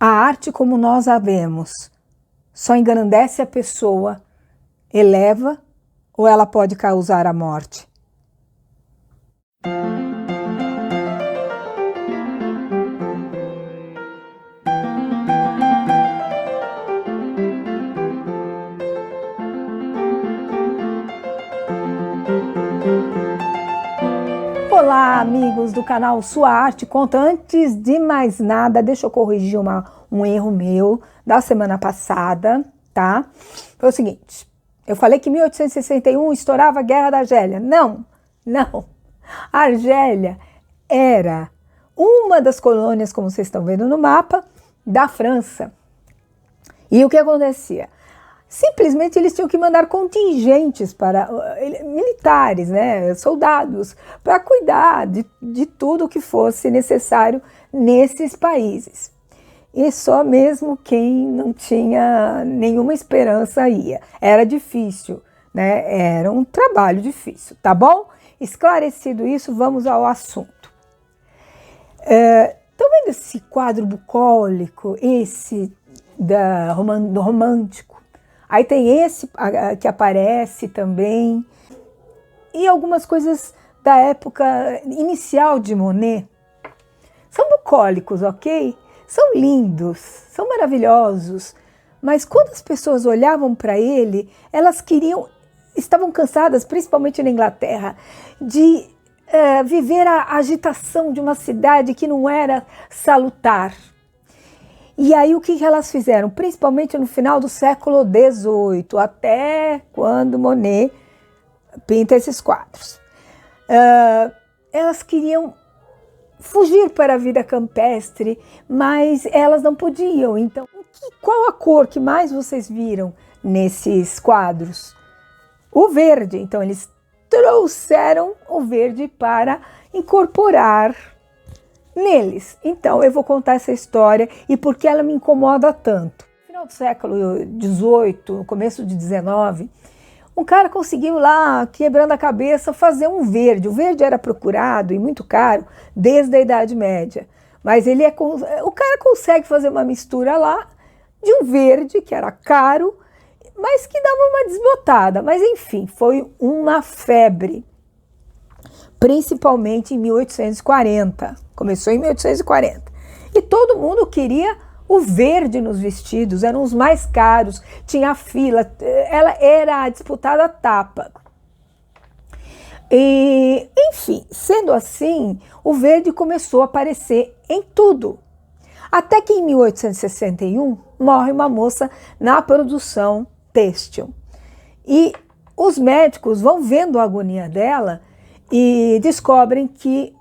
A arte como nós a vemos só engrandece a pessoa, eleva ou ela pode causar a morte? Olá, amigos do canal Sua Arte Conta. Antes de mais nada, deixa eu corrigir um erro meu da semana passada, tá? Foi o seguinte, eu falei que em 1861 estourava a Guerra da Argélia. Não. A Argélia era uma das colônias, como vocês estão vendo no mapa, da França. E o que acontecia? Simplesmente eles tinham que mandar contingentes para militares, né, soldados, para cuidar de tudo que fosse necessário nesses países. E só mesmo quem não tinha nenhuma esperança ia. Era difícil, né? Era um trabalho difícil, tá bom? Esclarecido isso, vamos ao assunto. Estão vendo esse quadro bucólico, esse do romântico? Aí tem esse que aparece também, e algumas coisas da época inicial de Monet. São bucólicos, ok? São lindos, são maravilhosos, mas quando as pessoas olhavam para ele, elas estavam cansadas, principalmente na Inglaterra, de viver a agitação de uma cidade que não era salutar. E aí o que elas fizeram? Principalmente no final do século XVIII, até quando Monet pinta esses quadros. Elas queriam fugir para a vida campestre, mas elas não podiam. Então, qual a cor que mais vocês viram nesses quadros? O verde. Então, eles trouxeram o verde para incorporar neles. Então, eu vou contar essa história e por que ela me incomoda tanto. No final do século XVIII, no começo de XIX, um cara conseguiu lá, quebrando a cabeça, fazer um verde. O verde era procurado e muito caro desde a Idade Média. Mas o cara consegue fazer uma mistura lá de um verde, que era caro, mas que dava uma desbotada. Mas enfim, foi uma febre. Principalmente em 1840. Começou em 1840. E todo mundo queria o verde nos vestidos, eram os mais caros, tinha fila, ela era disputada a tapa. E, enfim, sendo assim, o verde começou a aparecer em tudo. Até que em 1861 morre uma moça na produção têxtil. E os médicos vão vendo a agonia dela e descobrem que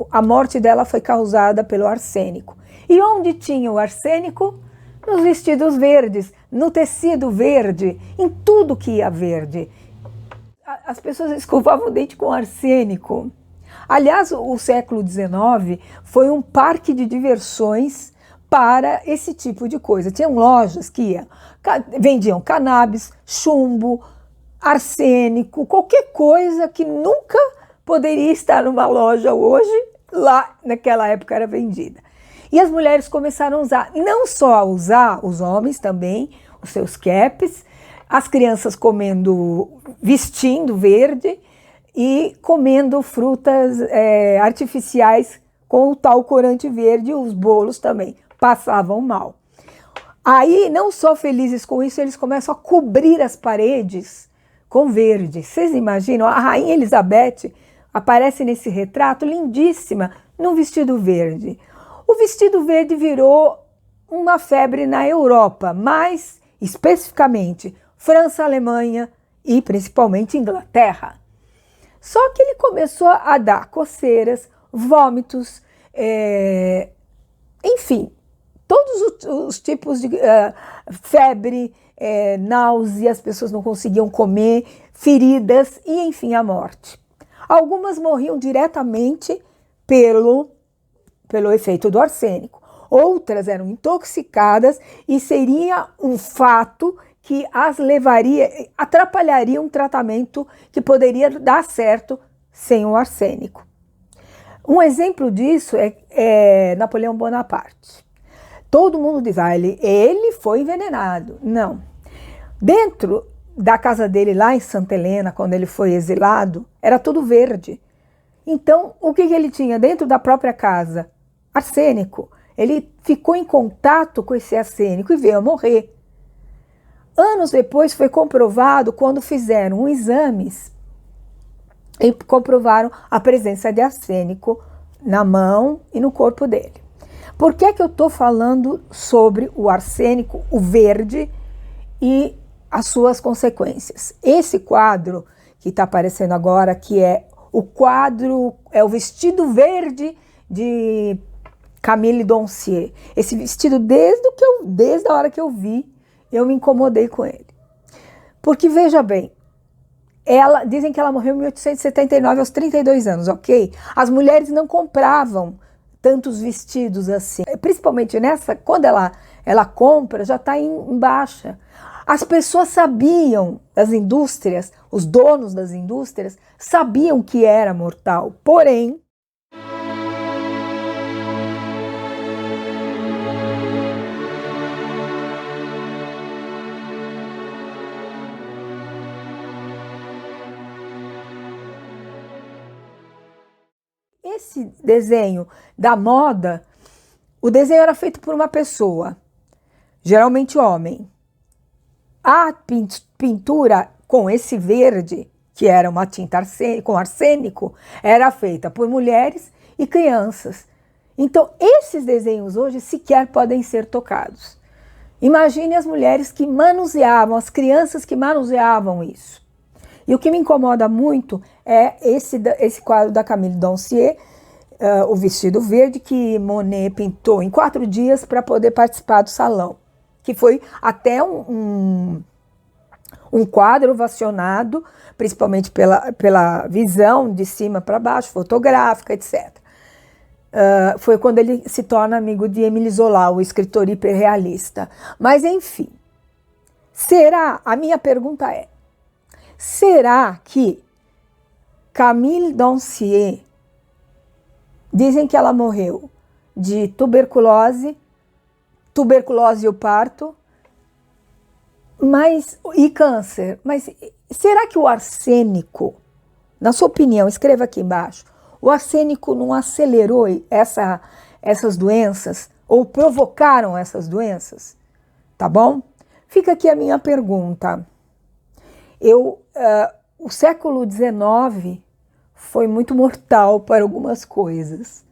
a morte dela foi causada pelo arsênico. E onde tinha o arsênico? Nos vestidos verdes, no tecido verde, em tudo que ia verde. As pessoas escovavam o dente com arsênico. Aliás, o século XIX foi um parque de diversões para esse tipo de coisa. Tinham lojas que vendiam cannabis, chumbo, arsênico, qualquer coisa que nunca poderia estar numa loja hoje, lá naquela época era vendida. E as mulheres começaram a usar, não só a usar, os homens também, os seus caps, as crianças vestindo verde e comendo frutas artificiais com o tal corante verde, os bolos também passavam mal. Aí, não só felizes com isso, eles começam a cobrir as paredes com verde. Vocês imaginam? A Rainha Elizabeth aparece nesse retrato lindíssima, num vestido verde. O vestido verde virou uma febre na Europa, mais especificamente França, Alemanha e principalmente Inglaterra. Só que ele começou a dar coceiras, vômitos, enfim, todos os tipos de febre, náusea, as pessoas não conseguiam comer, feridas e, enfim, a morte. Algumas morriam diretamente pelo efeito do arsênico. Outras eram intoxicadas e seria um fato que as atrapalharia um tratamento que poderia dar certo sem o arsênico. Um exemplo disso é Napoleão Bonaparte. Todo mundo diz, ele foi envenenado. Não. Dentro da casa dele lá em Santa Helena, quando ele foi exilado, era tudo verde. Então, o que ele tinha dentro da própria casa? Arsênico. Ele ficou em contato com esse arsênico e veio a morrer. Anos depois foi comprovado, quando fizeram exames, e comprovaram a presença de arsênico na mão e no corpo dele. Por que eu estou falando sobre o arsênico, o verde, e as suas consequências? Esse quadro que está aparecendo agora, que é o quadro, é o vestido verde de Camille Doncier. Esse vestido, desde a hora que eu vi, eu me incomodei com ele. Porque, veja bem, dizem que ela morreu em 1879, aos 32 anos, ok? As mulheres não compravam tantos vestidos assim. Principalmente nessa, quando ela compra, já está em baixa. As pessoas sabiam, as indústrias, os donos das indústrias, sabiam que era mortal. Porém, esse desenho da moda, o desenho era feito por uma pessoa, geralmente homem. A pintura com esse verde, que era uma tinta com arsênico, era feita por mulheres e crianças. Então, esses desenhos hoje sequer podem ser tocados. Imagine as mulheres que manuseavam, as crianças que manuseavam isso. E o que me incomoda muito é esse quadro da Camille Doncier, o vestido verde, que Monet pintou em 4 dias para poder participar do salão, que foi até um quadro ovacionado, principalmente pela visão de cima para baixo, fotográfica, etc. Foi quando ele se torna amigo de Émile Zola, o escritor hiperrealista. Mas, enfim, a minha pergunta é, será que Camille Doncier, dizem que ela morreu de tuberculose e o parto, e câncer, mas será que o arsênico, na sua opinião, escreva aqui embaixo, o arsênico não acelerou essas doenças, ou provocaram essas doenças? Tá bom? Fica aqui a minha pergunta. O século XIX foi muito mortal para algumas coisas.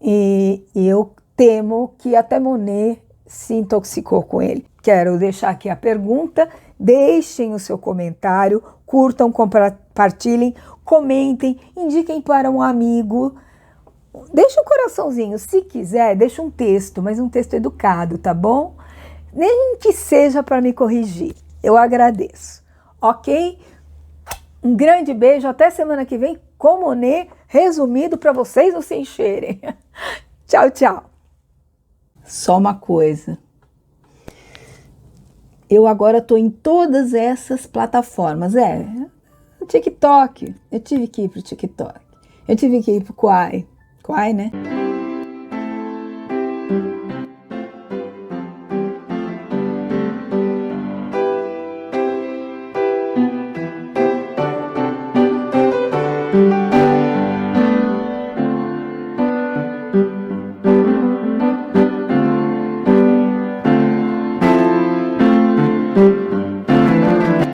E eu temo que até Monet se intoxicou com ele. Quero deixar aqui a pergunta, deixem o seu comentário, curtam, compartilhem, comentem, indiquem para um amigo. Deixe um coraçãozinho, se quiser, deixe um texto, mas um texto educado, tá bom? Nem que seja para me corrigir, eu agradeço. Ok? Um grande beijo, até semana que vem com Monet, resumido para vocês não se encherem. Tchau, tchau. Só uma coisa. Eu agora estou em todas essas plataformas. O TikTok, eu tive que ir para o TikTok. Eu tive que ir para o Quai, né?